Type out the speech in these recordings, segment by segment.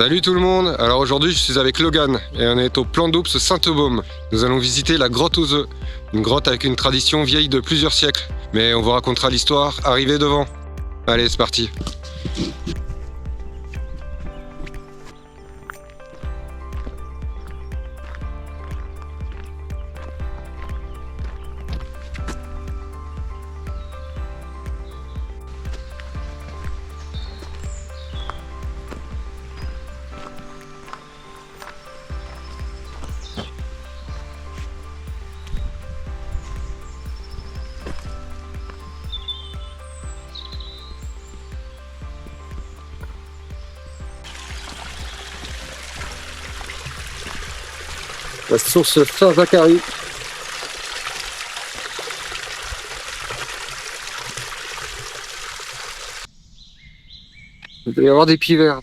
Salut tout le monde. Alors aujourd'hui je suis avec Logan et on est au Plan d'Ops Sainte-Baume. Nous allons visiter la grotte aux œufs, une grotte avec une tradition vieille de plusieurs siècles. Mais on vous racontera l'histoire arrivé devant. Allez, c'est parti. La source Saint-Zacharie. Il doit y avoir des pivers.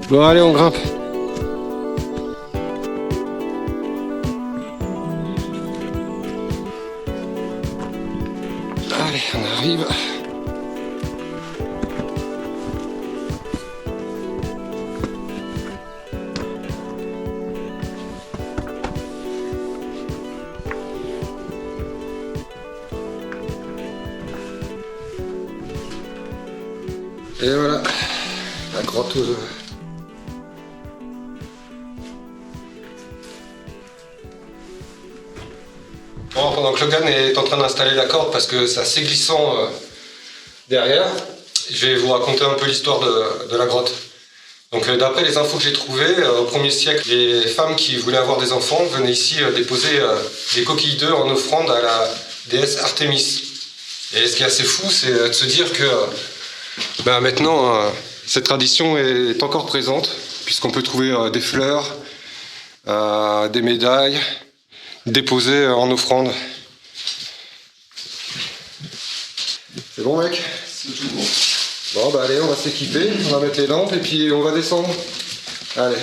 Bon allez, on grimpe. Allez, on arrive. Et voilà, la grotte aux œufs. Bon, pendant que Logan est en train d'installer la corde parce que c'est assez glissant derrière, je vais vous raconter un peu l'histoire de la grotte. Donc d'après les infos que j'ai trouvées, au 1er siècle, les femmes qui voulaient avoir des enfants venaient ici déposer des coquilles d'œufs en offrande à la déesse Artémis. Et ce qui est assez fou, c'est de se dire que maintenant, cette tradition est encore présente, puisqu'on peut trouver des fleurs, des médailles, déposées en offrande. C'est bon mec? C'est tout bon. Bon bah allez, on va s'équiper, on va mettre les lampes et puis on va descendre. Allez.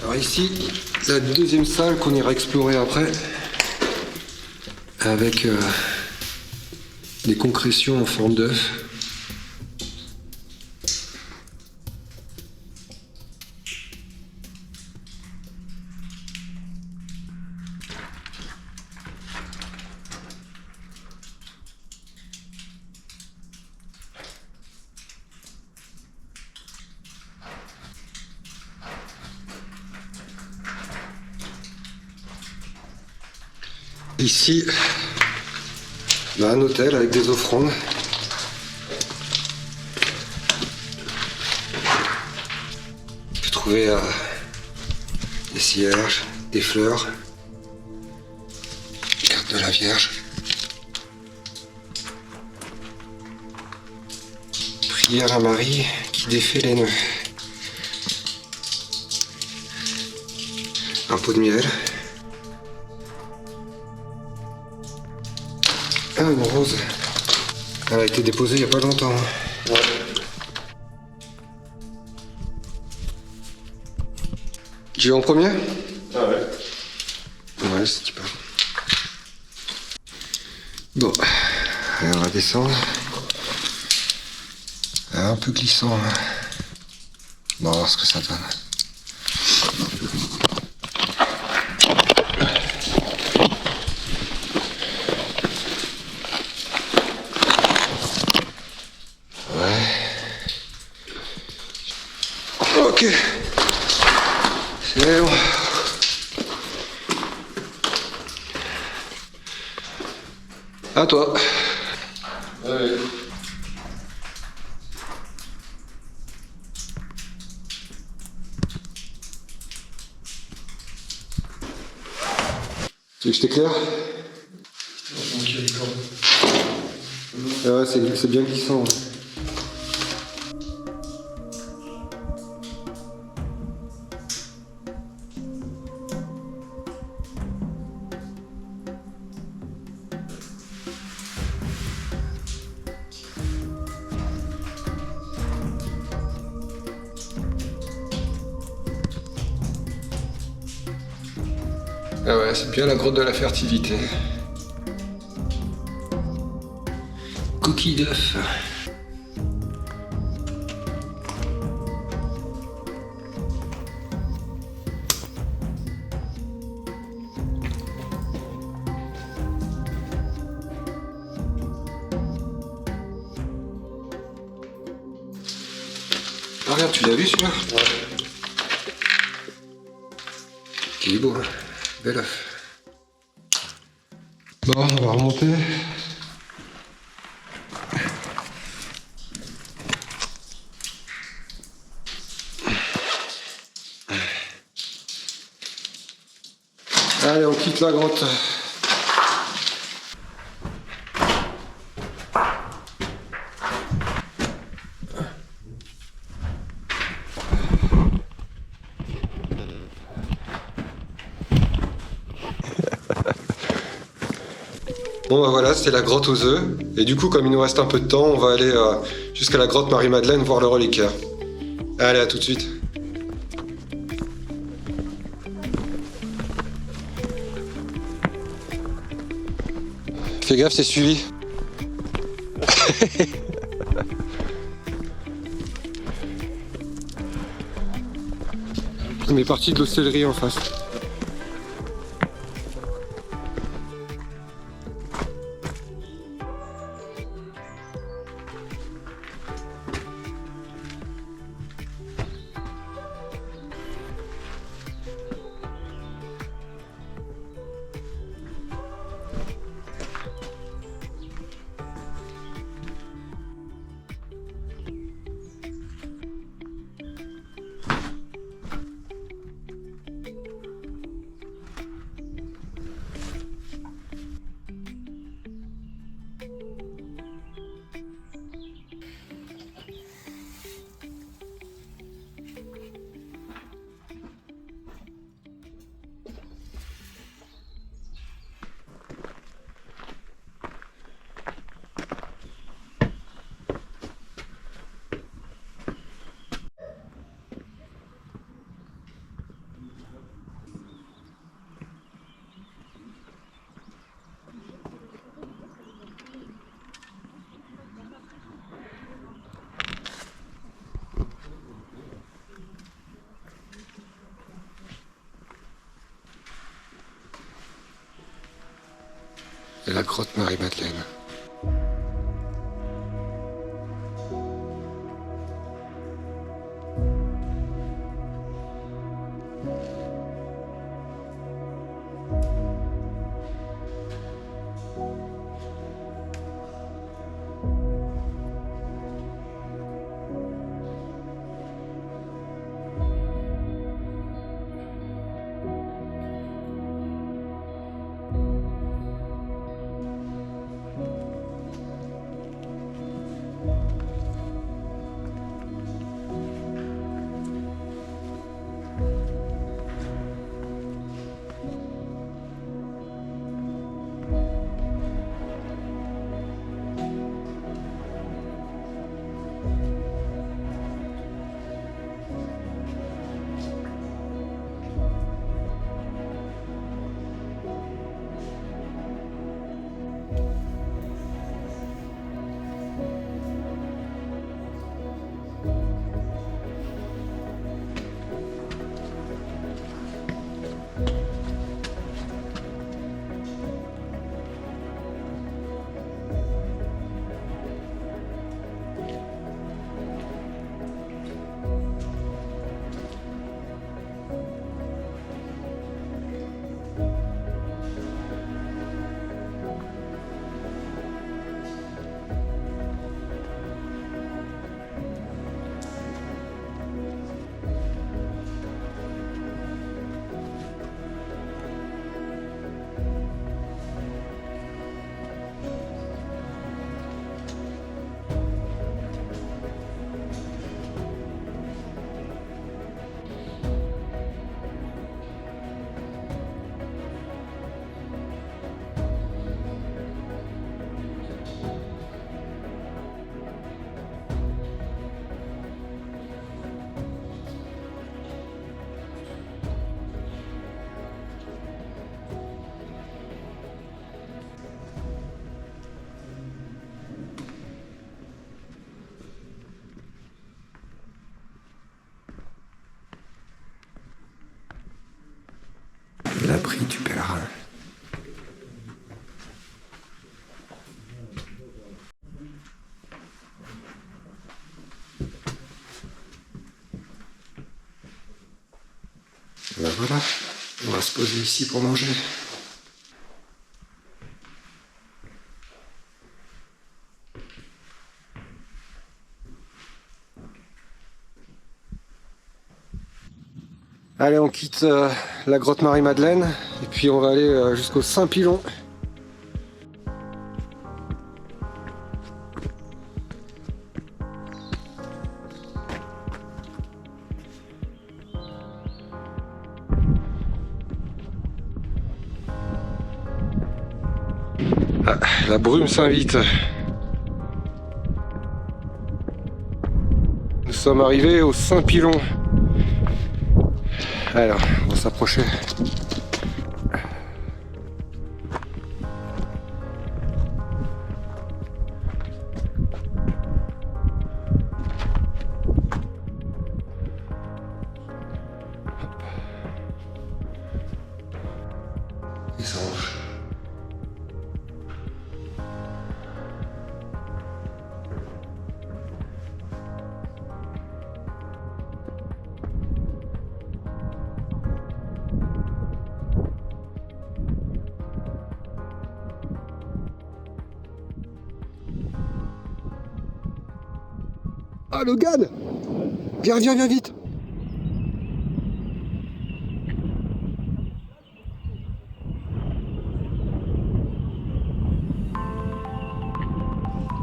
Alors ici, la deuxième salle qu'on ira explorer après, avec des concrétions en forme d'œuf. Ici, on a un hôtel avec des offrandes. On peut trouver des cierges, des fleurs, une carte de la Vierge. Prière à Marie qui défait les nœuds. Un pot de miel. Ah, une rose. Elle a été déposée il n'y a pas longtemps. Ouais. Tu vas en premier? Ah ouais. Ouais, si tu peux. Bon, allez, on va descendre. Un peu glissant. Bon, on va voir ce que ça donne. Ok. C'est bon. À toi. Ouais. Tu veux que je t'éclaire? Ouais, c'est bien glissant. Ouais. Ah ouais, c'est bien la grotte de la fertilité. Coquille d'œuf. Ah regarde, tu l'as vu celui-là? Ouais. Il est beau, hein. Bel œuf. Bon, on va remonter. Allez, on quitte la grotte. Bon bah voilà, c'était la grotte aux œufs. Et du coup, comme il nous reste un peu de temps, on va aller jusqu'à la grotte Marie-Madeleine voir le reliquaire. Allez, à tout de suite. Fais gaffe, c'est suivi. On est parti de l'hostellerie en face. Et la grotte Marie-Madeleine. galère. Ben voilà, on va se poser ici pour manger. Allez, on quitte la grotte Marie-Madeleine et puis on va aller jusqu'au Saint-Pilon. Ah, la brume s'invite. Nous sommes arrivés au Saint-Pilon. Alors, on va s'approcher. Les anges. Ah, Logan! Viens, viens, viens vite!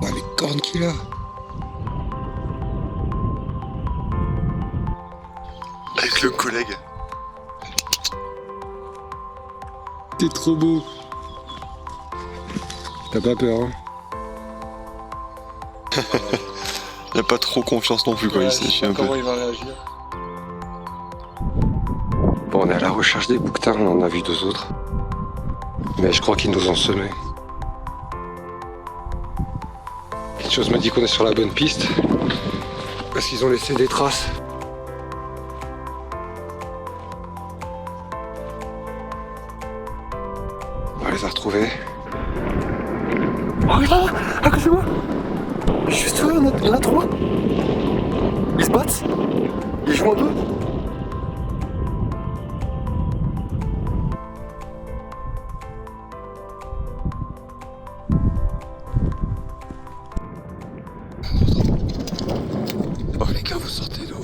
Oh, les cornes qu'il a! Avec le collègue. T'es trop beau! T'as pas peur, hein? Il a pas trop confiance non plus quand il s'est un peu. Comment il va réagir? Bon, on est à la recherche des bouquetins, on en a vu deux autres. Mais je crois qu'ils nous ont semés. Quelque chose me dit qu'on est sur la bonne piste. Parce qu'ils ont laissé des traces. On les a retrouvés. Oh, là, à côté de moi! Juste là, il y en a trois. Ils se battent. Ils jouent en deux. Oh les gars, vous sortez d'où?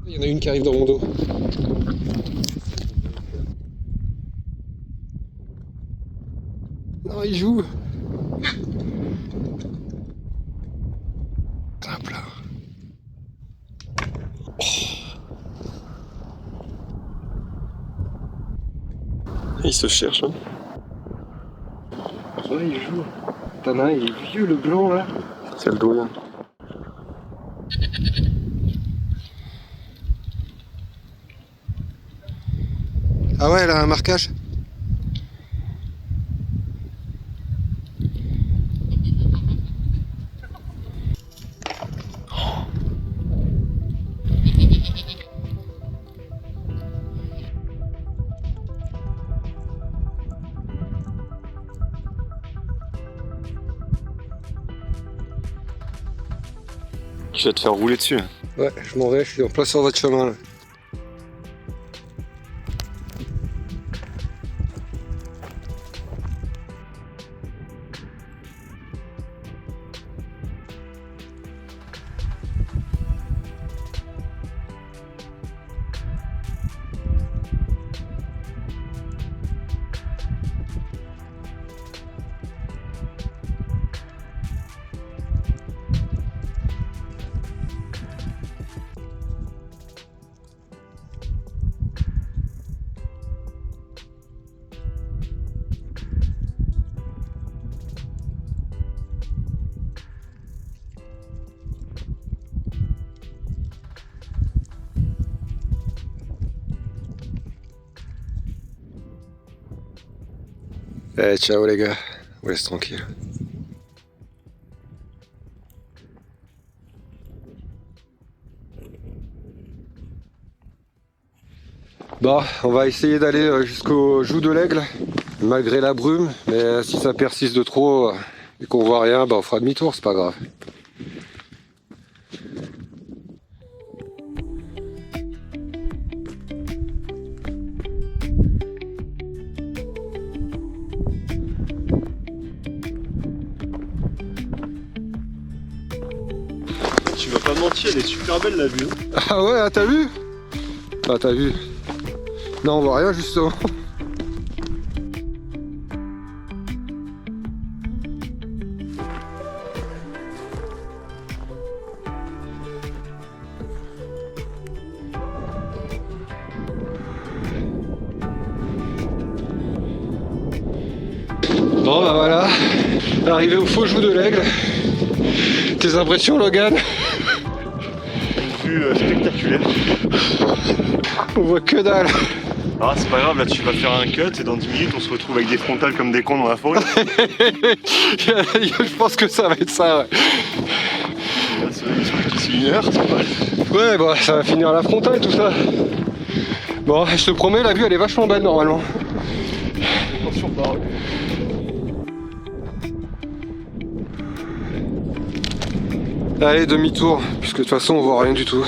Il y en a une qui arrive dans mon dos. Non, il joue. Hop là. Il se cherche. Hein. Ouais, il joue. T'en as un, il est vieux, le blanc là. C'est le doyen. Ah ouais, elle a un marquage. Je vais te faire rouler dessus. Ouais, je m'en vais, je suis en plein sur votre chemin là. Eh, ciao les gars, vous laisse tranquille. Bon, on va essayer d'aller jusqu'au Joug de l'Aigle, malgré la brume, mais si ça persiste de trop et qu'on voit rien, bah on fera demi-tour, c'est pas grave. Tu vas pas mentir, elle est super belle la vue. Ah ouais, ah, t'as vu? Ah t'as vu? Non, on voit rien justement. Bon bah voilà, arrivé au faux Joug de l'Aigle. Tes impressions Logan? Une vue spectaculaire. On voit que dalle. Ah c'est pas grave, là tu vas faire un cut et dans 10 minutes on se retrouve avec des frontales comme des cons dans la forêt. Je pense que ça va être ça, ouais. Là, c'est d'ici 1 heure, c'est pas mal. Ouais, bah ça va finir à la frontale tout ça. Bon, je te promets, la vue elle est vachement belle normalement. Attention, parole. Allez, demi-tour, puisque de toute façon on voit rien du tout.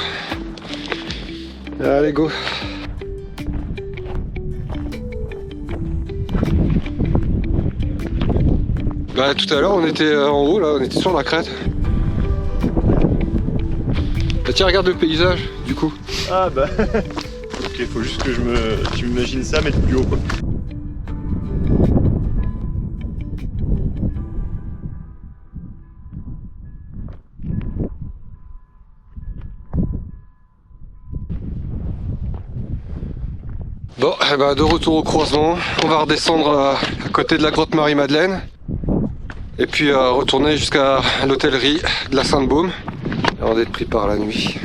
Allez, go. Bah tout à l'heure on était en haut là, on était sur la crête. Bah tiens, regarde le paysage du coup. Ah bah. Ok, faut juste que je m'imagine ça mettre plus haut quoi. Bon, eh ben, de retour au croisement, on va redescendre à côté de la grotte Marie-Madeleine et puis retourner jusqu'à l'hôtellerie de la Sainte-Baume avant d'être pris par la nuit.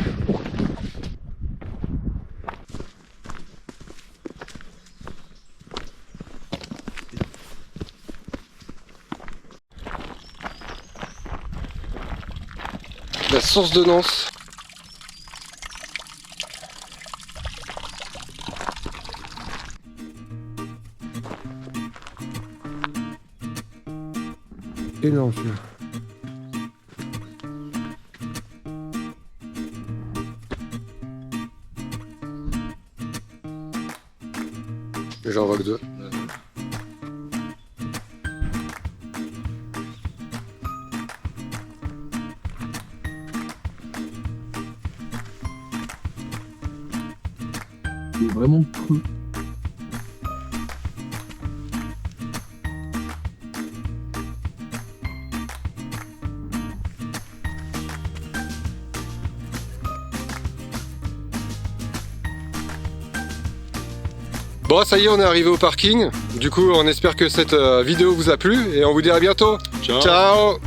La source de Nance. Énorme celui-là. J'en vois que 2. C'est vraiment creux. Bon, ça y est, on est arrivé au parking. Du coup, on espère que cette vidéo vous a plu et on vous dit à bientôt. Ciao. Ciao.